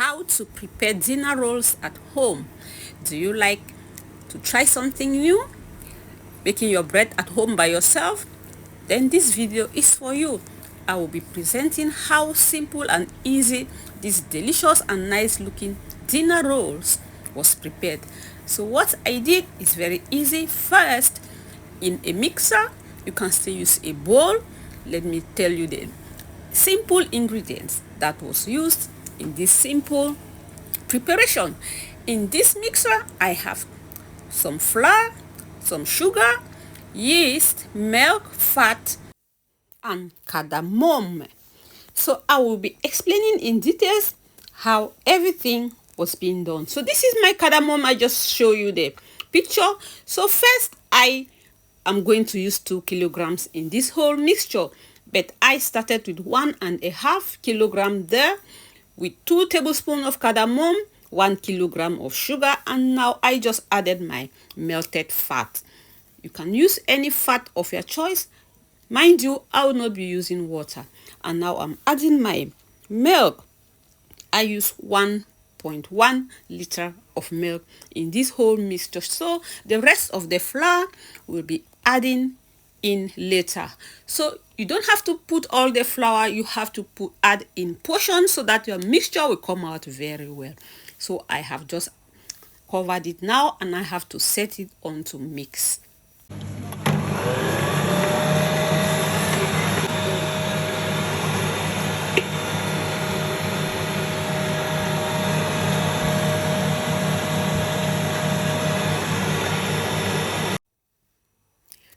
How to prepare dinner rolls at home. Do you like to try something new? Making your bread at home by yourself? Then this video is for you. I will be presenting how simple and easy this delicious and nice looking dinner rolls was prepared. So what I did is very easy. First, in a mixer, you can still use a bowl. Let me tell you the simple ingredients that was used in this simple preparation. In this mixer, I have some flour, some sugar, yeast, milk, fat, and cardamom. So I will be explaining in details how everything was being done. So this is my cardamom. I just show you the picture. So first, I am going to use 2 kilograms in this whole mixture, but I started with 1.5 kilogram there, with 2 tablespoons of cardamom, 1 kilogram of sugar, and now I just added my melted fat. You can use any fat of your choice. Mind you, I will not be using water. And now I'm adding my milk. I use 1.1 liter of milk in this whole mixture. So the rest of the flour will be adding in later. So you don't have to put all the flour, you have to add in portions so that your mixture will come out very well. So I have just covered it now and I have to set it on to mix.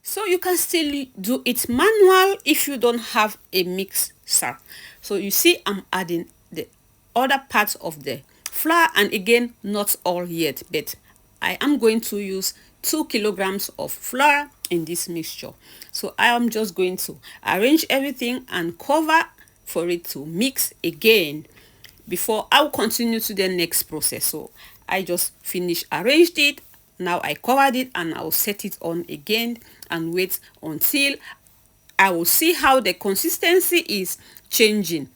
So you can still do it manual if you don't have a mixer. So you see I'm adding the other parts of the flour, and again, not all yet, but I am going to use 2 kilograms of flour in this mixture. So I am just going to arrange everything and cover for it to mix again before I'll continue to the next process. So I just finished arranged it. Now I covered it and I'll set it on again and wait until I will see how the consistency is changing.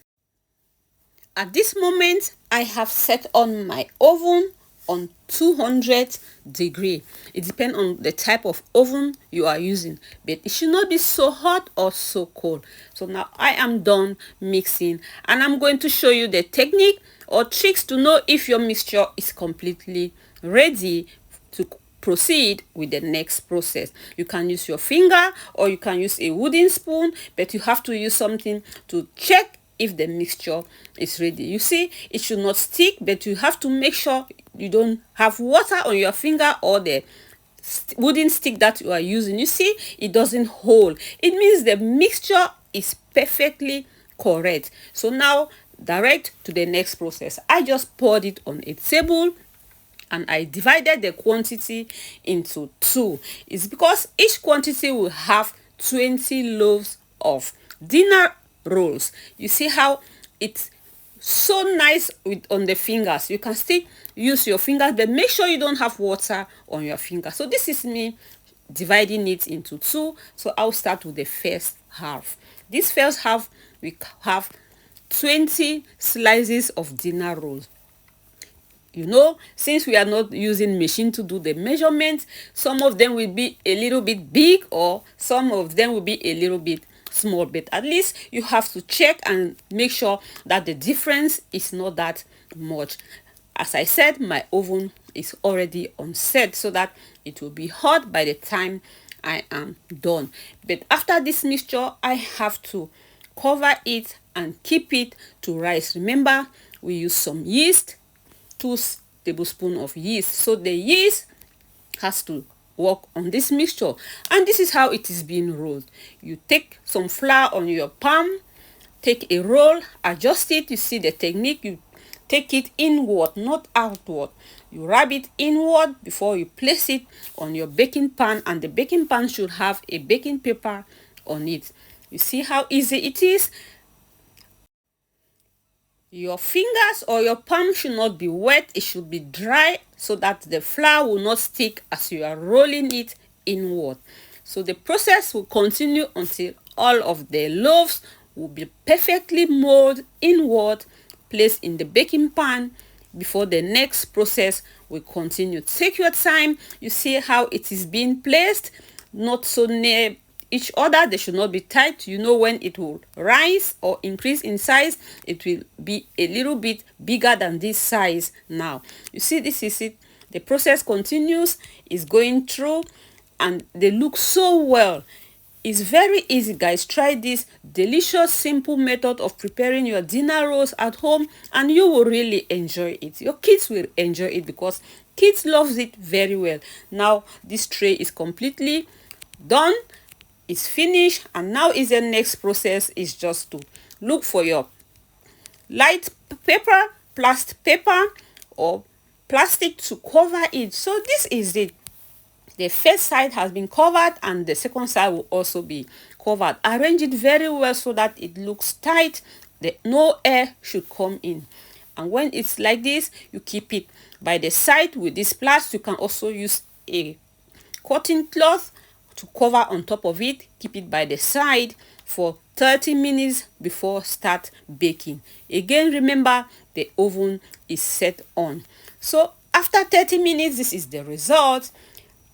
At this moment, I have set on my oven on 200 degree. It depends on the type of oven you are using, but it should not be so hot or so cold. So now I am done mixing and I'm going to show you the technique or tricks to know if your mixture is completely ready to proceed with the next process. You can use your finger or you can use a wooden spoon, but you have to use something to check if the mixture is ready. You see, it should not stick, but you have to make sure you don't have water on your finger or the wooden stick that you are using. You see, it doesn't hold. It means the mixture is perfectly correct. So now direct to the next process. I just poured it on a table and I divided the quantity into 2. It's because each quantity will have 20 loaves of dinner rolls. You see how it's so nice on the fingers. You can still use your fingers, but make sure you don't have water on your finger. So this is me dividing it into 2. So I'll start with the first half. This first half, we have 20 slices of dinner rolls. You know, since we are not using machine to do the measurements, some of them will be a little bit big or some of them will be a little bit small, but at least you have to check and make sure that the difference is not that much. As I said, my oven is already on set so that it will be hot by the time I am done. But after this mixture, I have to cover it and keep it to rise. Remember, we use some yeast, 2 tablespoons of yeast. So the yeast has to work on this mixture, and this is how it is being rolled. You take some flour on your palm, take a roll, adjust it. You see the technique. You take it inward, not outward. You rub it inward before you place it on your baking pan, and the baking pan should have a baking paper on it. You see how easy it is. Your fingers or your palm should not be wet. It should be dry so that the flour will not stick as you are rolling it inward. So the process will continue until all of the loaves will be perfectly molded inward place in the baking pan before the next process will continue. Take your time. You see how it is being placed, not so near each other. They should not be tight. You know when it will rise or increase in size, it will be a little bit bigger than this size now. You see, this is it. The process continues, is going through, and they look so well. It's very easy, guys. Try this delicious, simple method of preparing your dinner rolls at home, and you will really enjoy it. Your kids will enjoy it because kids love it very well. Now, this tray is completely done. It's finished, and now is the next process is just to look for your light paper, plastic paper, or plastic to cover it. So this is it. The first side has been covered and the second side will also be covered. Arrange it very well so that it looks tight. No air should come in. And when it's like this, you keep it by the side with this plastic. You can also use a cotton cloth to cover on top of it. Keep it by the side for 30 minutes before start baking. Again, remember the oven is set on. So after 30 minutes, this is the result.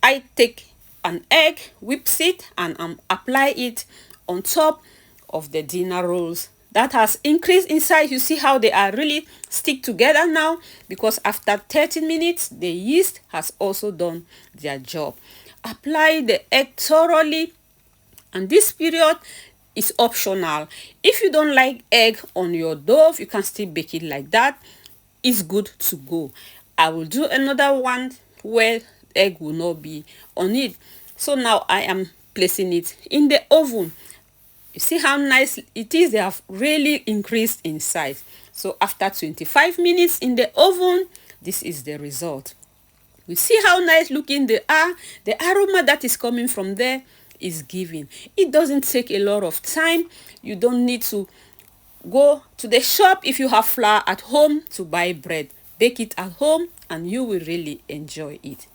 I take an egg, whips it, and apply it on top of the dinner rolls. That has increased in size. You see how they are really stick together now, because after 30 minutes, the yeast has also done their job. Apply the egg thoroughly, and this period is optional. If you don't like egg on your dough, you can still bake it like that. It's good to go. I will do another one where egg will not be on it. So now I am placing it in the oven. You see how nice it is. They have really increased in size. So after 25 minutes in the oven, this is the result. We see how nice looking they are. The aroma that is coming from there is giving. It doesn't take a lot of time. You don't need to go to the shop if you have flour at home to buy bread. Bake it at home and you will really enjoy it.